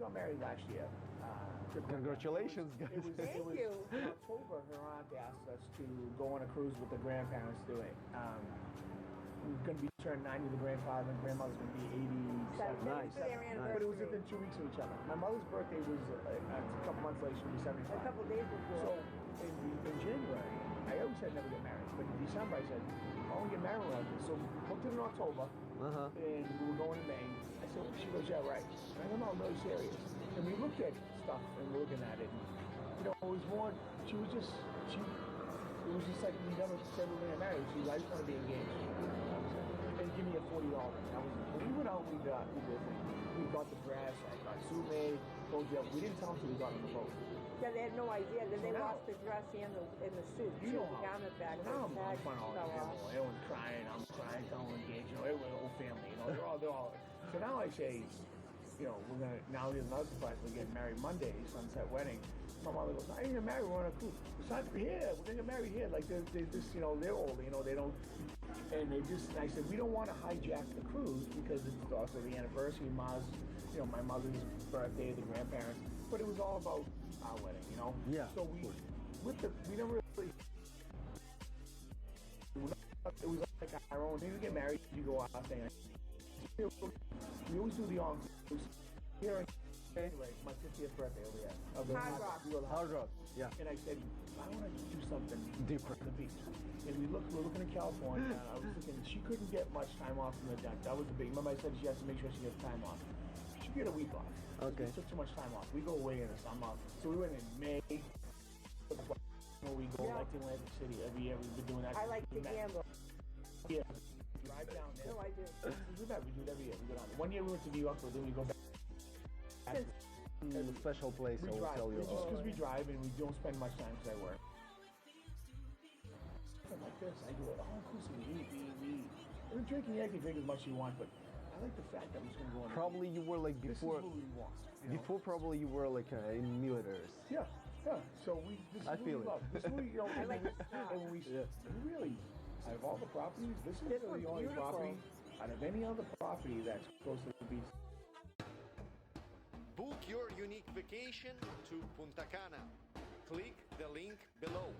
got married last year. Congratulations, guys. Thank you. In October, her aunt asked us to go on a cruise with the grandparents do it. We're going to be turning 90, the grandfather and grandmother's going to be 87. Nice. But it was within 2 weeks of each other. My mother's birthday was a couple months later, she'll be 75. A couple days before. So in January, I always said never get married. But in December, I said, I want to get married like this. So booked it in October, and we were going in May. I said, she goes, yeah, right. I don't know, I'm really serious. And we looked at stuff and we're looking at it. And, it was more, it was just like we never said we were going to get married. She was, I just want to be engaged. And give me a $40. When we went out, we got the dress, I got suit made, we didn't tell them until we got on the boat. Yeah, they had no idea. Then they lost the dress and the suit. You know the garment back. Now I'm fun all the everyone's crying, I'm crying, telling them engaged, everyone, the whole family, they're all. So now I say, we're gonna, now there's another surprise, we're getting married Monday, sunset wedding. My mother goes, I ain't gonna marry, we're on a cruise. It's not here, we're gonna get married here. Like they just, they're old, they don't, and I said, we don't want to hijack the cruise because it's also the anniversary, my mother's birthday, the grandparents, but it was all about our wedding, Yeah. So we never really, it was like our own, you get married, you go out there. We always do the all-inclusive here anyway, my 50th birthday over here. Hard Rock, yeah. And I said, I want to do something different on the beach. And we're looking at California, and I was looking, she couldn't get much time off from the deck. That was the big, remember I said she has to make sure she gets time off. She get a week off. Okay. We took too much time off. We go away in the summer. So we went in May. We go like to Atlantic City every year. We've been doing that. I like to gamble. Yeah. Drive down there. No, I do. We do that. We do it every year. We go down there. One year we went to New York, but then we go back. It's a special place, I will tell you. It's just because we drive and we don't spend much time because I work. Something like this, I do it all inclusive. We we're drinking, you can drink as much as you want, but I like the fact that I'm just going to go on. Probably you were like before. This is what we want. Before, probably you were like in millionaires. Yeah. So this is I what feel we it. love. This is what I like the style. and we really, out of all the properties, this is the only beautiful. property out of any other property that's close to the beach. Book your unique vacation to Punta Cana. Click the link below.